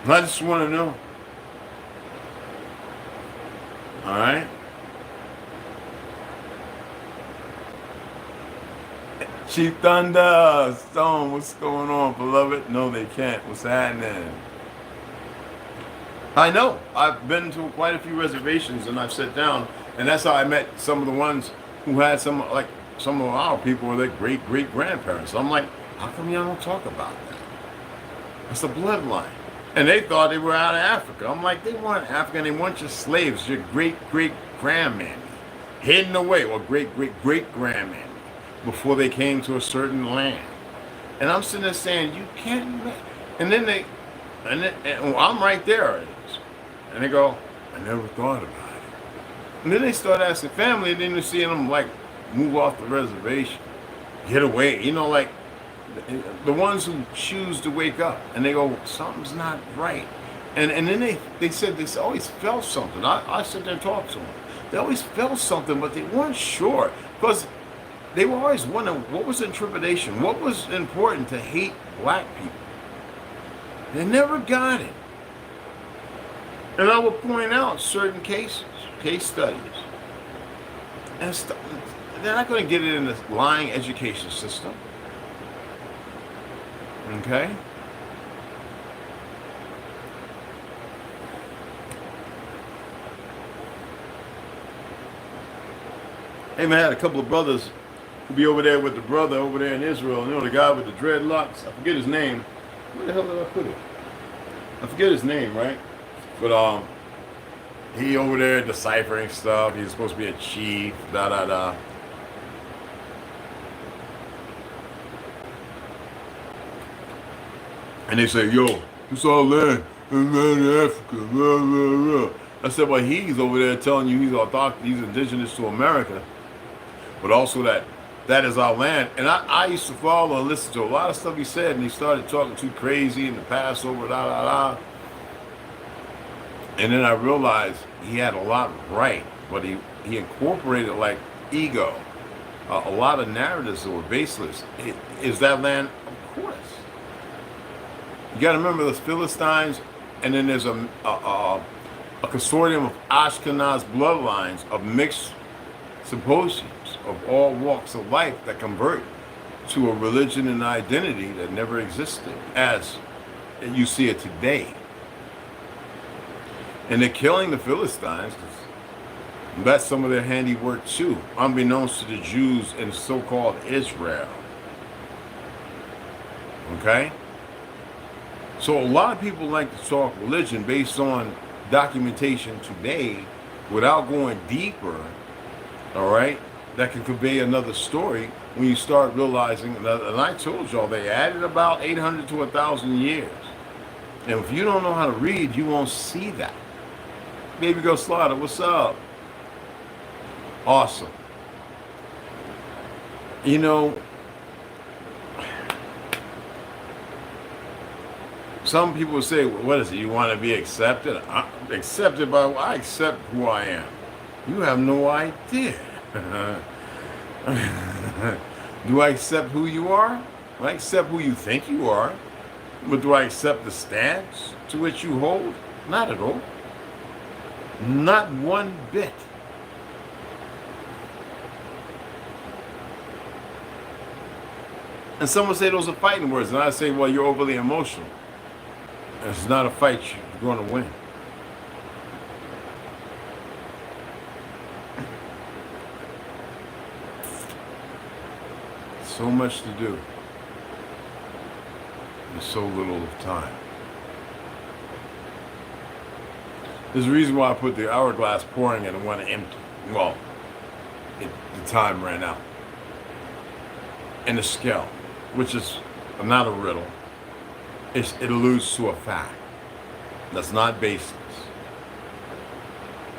I just want to know. All right? Chief Thunder, Stone, what's going on, beloved? No, they can't. What's happening? I know. I've been to quite a few reservations and I've sat down, and that's how I met some of the ones who had some of our people were their great-great-grandparents. I'm like, how come y'all don't talk about that? That's a bloodline. And they thought they were out of Africa. I'm like, they weren't African. They weren't just slaves. Your great-great-grandmammy hidden away, or great-great-great-grandmammy, before they came to a certain land. And I'm sitting there saying, you can't. And then I'm right there. And they go, I never thought about it. And then they start asking family, and then you're seeing them like move off the reservation, get away. You know, like the ones who choose to wake up and they go, something's not right. And then they said they always felt something. I sit there and talk to them. They always felt something, but they weren't sure, because they were always wondering what was intimidation, what was important to hate black people. They never got it. And I will point out certain cases, case studies. And they're not going to get it in the lying education system. Okay? Hey man, I had a couple of brothers who be over there with the brother over there in Israel. You know, the guy with the dreadlocks? I forget his name. Where the hell did I put it? I forget his name, right? But he over there deciphering stuff. He's supposed to be a chief, da. And they say, yo, it's all land in Africa, blah, blah, blah. I said, well, he's over there telling you he's indigenous to America, but also that is our land. And I used to follow and listen to a lot of stuff he said, and he started talking too crazy in the Passover, da. And then I realized he had a lot right, but he incorporated like ego, a lot of narratives that were baseless. Is that land? Of course. You got to remember the Philistines, and then there's a consortium of Ashkenaz bloodlines of mixed symposiums of all walks of life that convert to a religion and identity that never existed as you see it today. And they're killing the Philistines. That's some of their handiwork too, unbeknownst to the Jews in so-called Israel. Okay? So a lot of people like to talk religion based on documentation today without going deeper, all right, that can convey another story when you start realizing, and I told y'all, they added about 800 to 1,000 years. And if you don't know how to read, you won't see that. Baby Girl Slaughter, what's up? Awesome. You know, some people say, what is it? You want to be accepted? Accepted by, I accept who I am. You have no idea. Do I accept who you are? I accept who you think you are. But do I accept the stance to which you hold? Not at all. Not one bit. And someone say those are fighting words, and I say, well, you're overly emotional. It's not a fight you're going to win. So much to do. And so little time. There's a reason why I put the hourglass pouring and I want to empty. Well, the time ran out. And the scale, which is not a riddle, it alludes to a fact that's not baseless.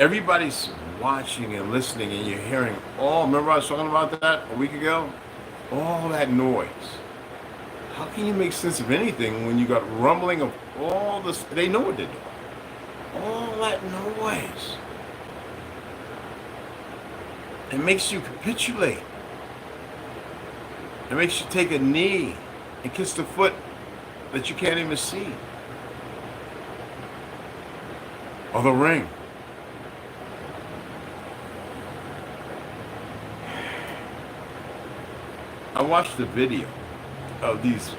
Everybody's watching and listening, and you're hearing all, remember I was talking about that a week ago? All that noise. How can you make sense of anything when you got rumbling of all this? They know what they're doing. All that noise. It makes you capitulate. It makes you take a knee and kiss the foot that you can't even see. Or the ring. I watched a video of these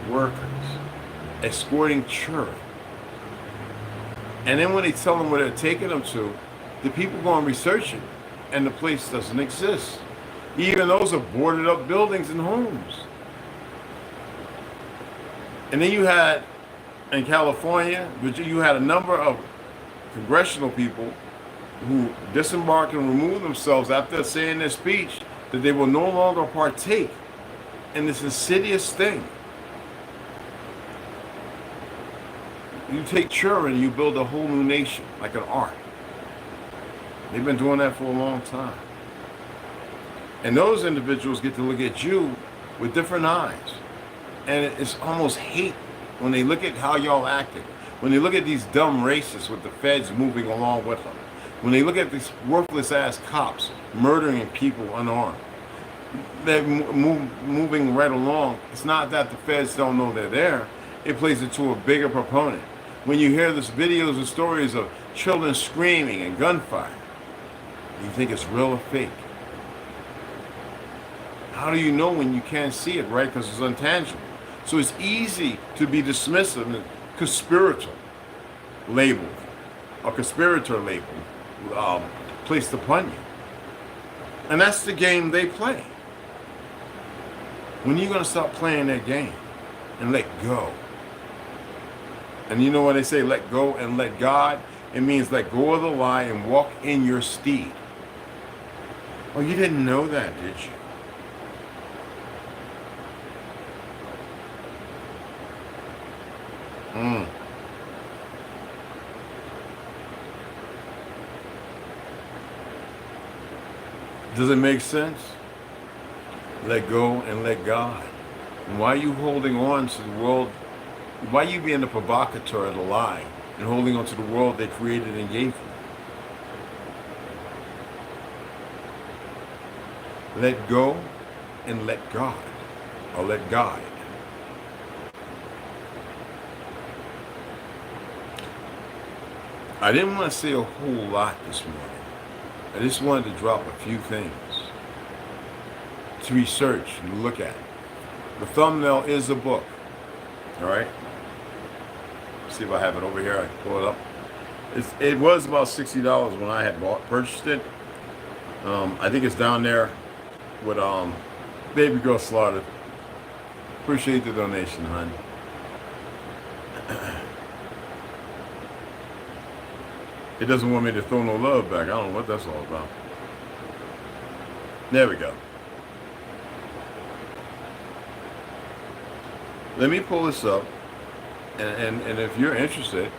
workers escorting children. And then when they tell them where they're taking them to, the people go and research it, and the place doesn't exist. Even those are boarded up buildings and homes. And then you had, in California, you had a number of congressional people who disembarked and removed themselves after saying their speech that they will no longer partake in this insidious thing. You take children, you build a whole new nation, like an ark. They've been doing that for a long time. And those individuals get to look at you with different eyes. And it's almost hate when they look at how y'all acted. When they look at these dumb racists with the feds moving along with them. When they look at these worthless ass cops murdering people unarmed. They're moving right along. It's not that the feds don't know they're there. It plays it to a bigger proponent. When you hear these videos and stories of children screaming and gunfire, you think it's real or fake. How do you know when you can't see it, right? Because it's intangible. So it's easy to be dismissive and conspirator labeled, or conspirator label placed upon you. And that's the game they play. When are you going to stop playing that game and let go? And you know what they say, let go and let God? It means let go of the lie and walk in your steed. Oh, you didn't know that, did you? Does it make sense? Let go and let God. And why are you holding on to the world? Why are you being the provocateur of the lie and holding on to the world they created and gave you? Let go and let God, or let God. I didn't want to say a whole lot this morning. I just wanted to drop a few things to research and look at. The thumbnail is a book. All right. See if I have it over here. I can pull it up. It was about $60 when I had purchased it. I think it's down there with Baby Girl Slaughtered. Appreciate the donation, honey. It doesn't want me to throw no love back. I don't know what that's all about. There we go. Let me pull this up, and if you're interested,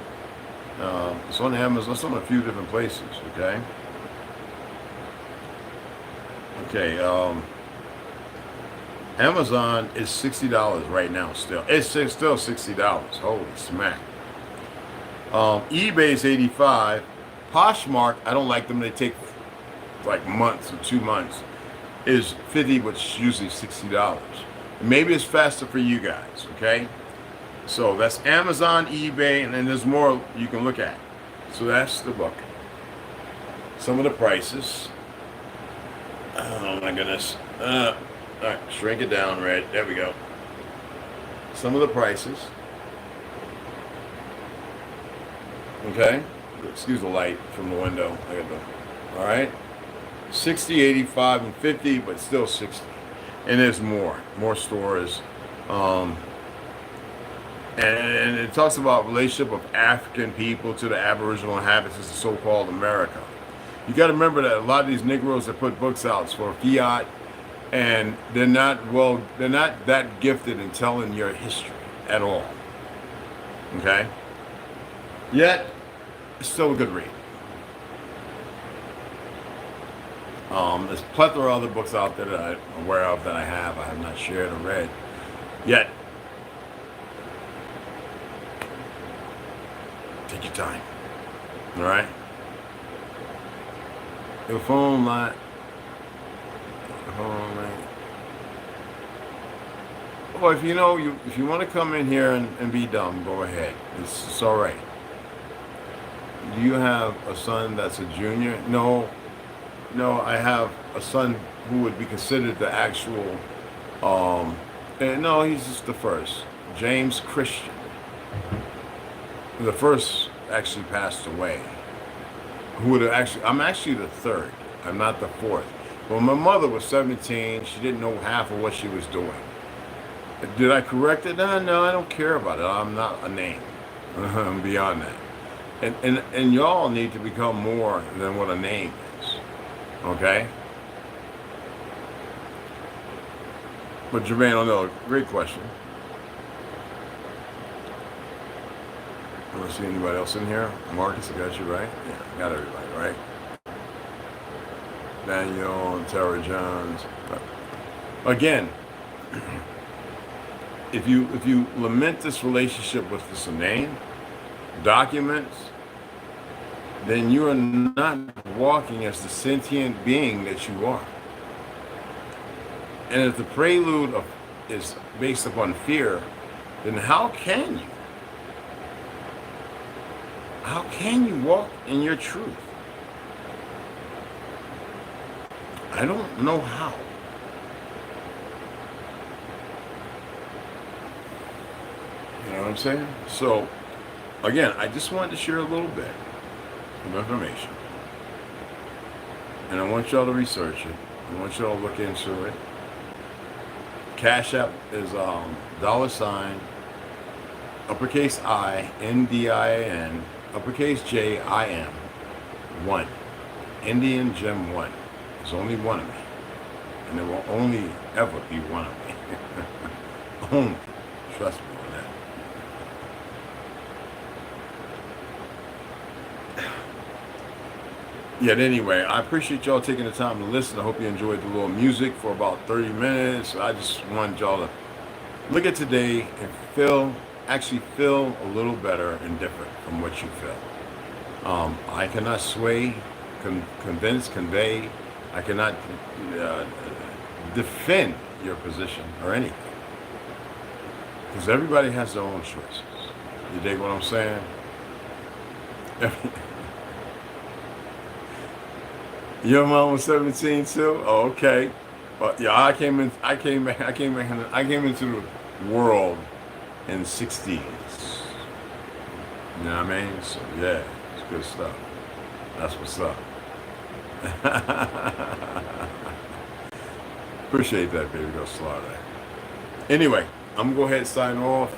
it's on Amazon. It's on a few different places. Okay. Okay. Amazon is $60 right now. Still, it's still $60. Holy smack. eBay is $85. Poshmark, I don't like them. They take like months or 2 months. Is $50, but it's usually $60. Maybe it's faster for you guys. Okay. So that's Amazon, eBay, and then there's more you can look at. So that's the book. Some of the prices. Oh my goodness. All right, shrink it down, Red. There we go. Some of the prices. Okay. Excuse the light from the window. I got the. All right. 60, 85, and 50, but still 60. And there's more stores. And it talks about relationship of African people to the Aboriginal inhabitants of so-called America. You got to remember that a lot of these Negroes that put books out for fiat, and they're not that gifted in telling your history at all. Okay? Yet, it's still a good read. There's a plethora of other books out there that I'm aware of that I have not shared or read yet. Take your time. All right? Your phone line. Well, if you want to come in here and be dumb, go ahead. It's all right. Do you have a son that's a junior? No, I have a son who would be considered the actual, no, he's just the first. James Christian. The first actually passed away. I'm actually the third. I'm not the fourth. When my mother was 17, she didn't know half of what she was doing. Did I correct it? No, I don't care about it. I'm not a name. I'm beyond that. And y'all need to become more than what a name is. Okay? But Jermaine, I know, great question. I don't see anybody else in here. Marcus, I got you, right? Yeah, I got everybody, right? Daniel and Tara Johns. But again, if you lament this relationship with this name, documents, then you are not walking as the sentient being that you are. And if the prelude is based upon fear, then how can you? How can you walk in your truth? I don't know how. You know what I'm saying? So, again, I just wanted to share a little bit of information. And I want y'all to research it. I want y'all to look into it. Cashapp is $, uppercase I, NDIAN, uppercase JIM, 1. Indian Gem 1. There's only one of me. And there will only ever be one of me. Only. Trust me on that. Yet anyway, I appreciate y'all taking the time to listen. I hope you enjoyed the little music for about 30 minutes. I just wanted y'all to look at today and actually feel a little better and different from what you feel. I cannot sway, convince, convey. I cannot defend your position or anything. Because everybody has their own choices. You dig what I'm saying? Your mom was 17 too? Oh, okay. But yeah, I came into the world in 60s. You know what I mean? So yeah, it's good stuff. That's what's up. Appreciate that, baby girl Slaughter. Anyway, I'm gonna go ahead and sign off.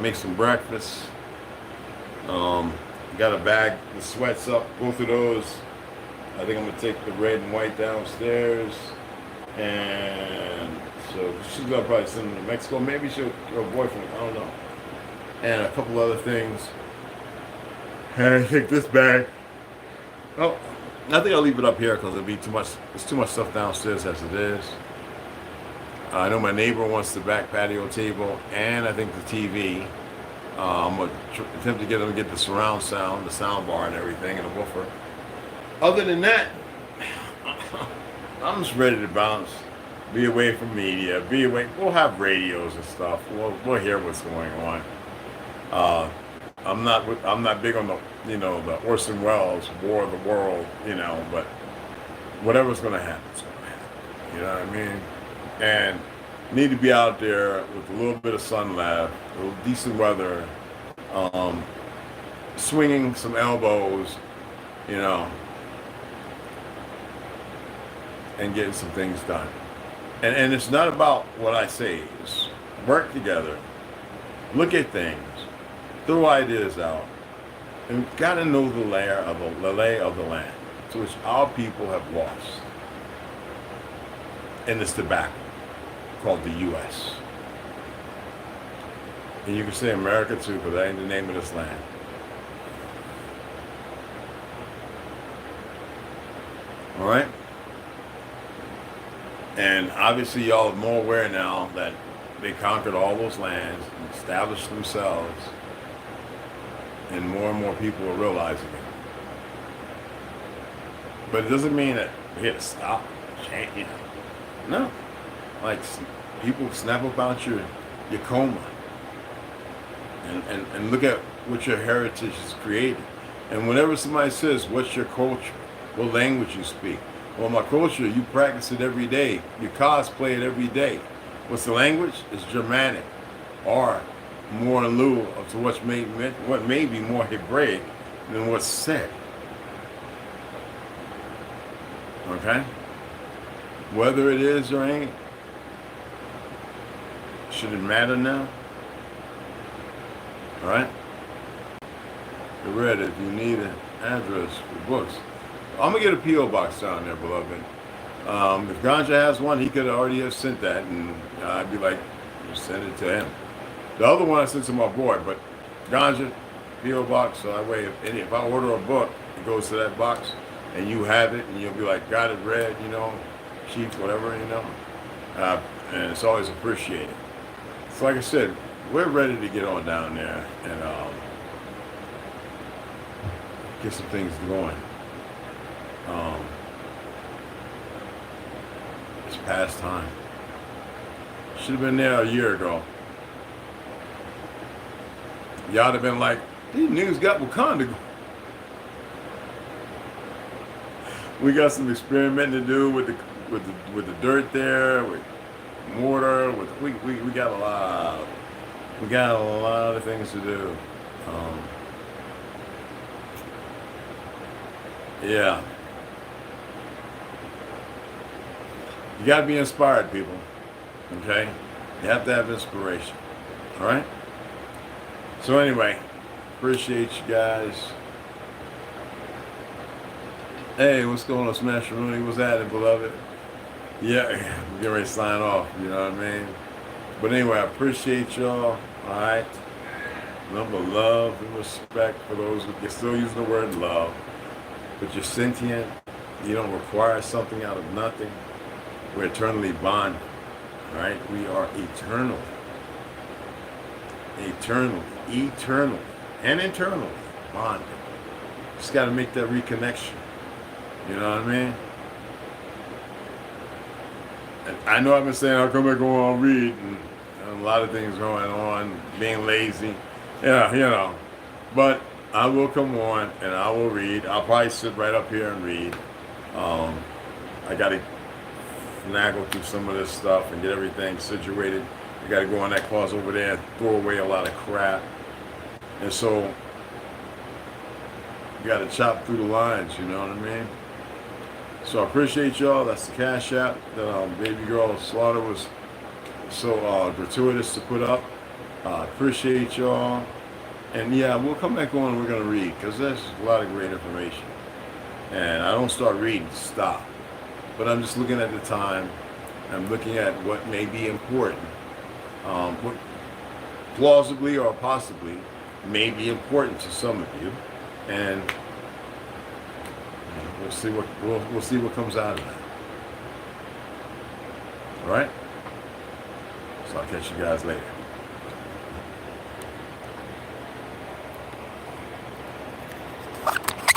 Make some breakfast. Got a bag, the sweats up, both of those. I think I'm gonna take the red and white downstairs, and so she's gonna probably send them to Mexico. Maybe she'll her boyfriend, I don't know, and a couple other things. And I take this bag. Oh, I think I'll leave it up here because it'll be too much. There's too much stuff downstairs as it is. I know my neighbor wants the back patio table, and I think the TV. I'm gonna attempt to get them to get the surround sound, the sound bar, and everything, and a woofer. Other than that, I'm just ready to bounce, be away from media, be away. We'll have radios and stuff. We'll hear what's going on. I'm not big on the the Orson Welles War of the World, but whatever's gonna happen, it's gonna happen. You know what I mean? And need to be out there with a little bit of sun left, a little decent weather, swinging some elbows, and getting some things done. And it's not about what I say. It's work together, look at things, throw ideas out, and we've got to know the lay of the land, to which our people have lost in this tobacco called the U.S. And you can say America too, because that ain't the name of this land. All right? And obviously y'all are more aware now that they conquered all those lands and established themselves, and more people are realizing it. But it doesn't mean that we had to stop, change, No. Like, people snap up out your coma and look at what your heritage has created. And whenever somebody says, what's your culture? What language you speak? Well, my culture, you practice it every day. You cosplay it every day. What's the language? It's Germanic, or more in lieu of to what may be more Hebraic than what's said. Okay? Whether it is or ain't, should it matter now? All right? Get ready if you need an address for books. I'm going to get a P.O. box down there, beloved. If Ganja has one, he could already have sent that, and I'd be like, just send it to him. The other one I sent to my boy, but Ganja, P.O. box, so that way if I order a book, it goes to that box, and you have it, and you'll be like, got it read, Chief, whatever, and it's always appreciated. So like I said, we're ready to get on down there and get some things going. It's past time. Should have been there a year ago. Y'all have been like, these niggas got Wakanda. We got some experimenting to do with the dirt there, with mortar, we got a lot of things to do. Yeah. You got to be inspired, people. Okay? You have to have inspiration. All right? So anyway, appreciate you guys. Hey, what's going on, Smash Rooney? What's happening, beloved? Yeah, we're getting ready to sign off, you know what I mean? But anyway, I appreciate y'all, all right? Number love and respect for those who can still use the word love. But you're sentient. You don't require something out of nothing. We're eternally bonded, all right? We are eternal. Eternal, and internally bonded. Just got to make that reconnection. You know what I mean? And I know I've been saying I'll come back on read, and a lot of things going on, being lazy. Yeah, but I will come on and I will read. I'll probably sit right up here and read. I got to finagle through some of this stuff and get everything situated. I got to go on that clause over there and throw away a lot of crap. And so you got to chop through the lines, you know what I mean? So I appreciate y'all. That's the Cashapp that baby girl Slaughter was so gratuitous to put up. Appreciate y'all. And yeah, we'll come back on and we're going to read, because there's a lot of great information. And I don't start reading to stop. But I'm just looking at the time. I'm looking at what may be important. What plausibly or possibly may be important to some of you. And we'll see what comes out of that. All right? So I'll catch you guys later.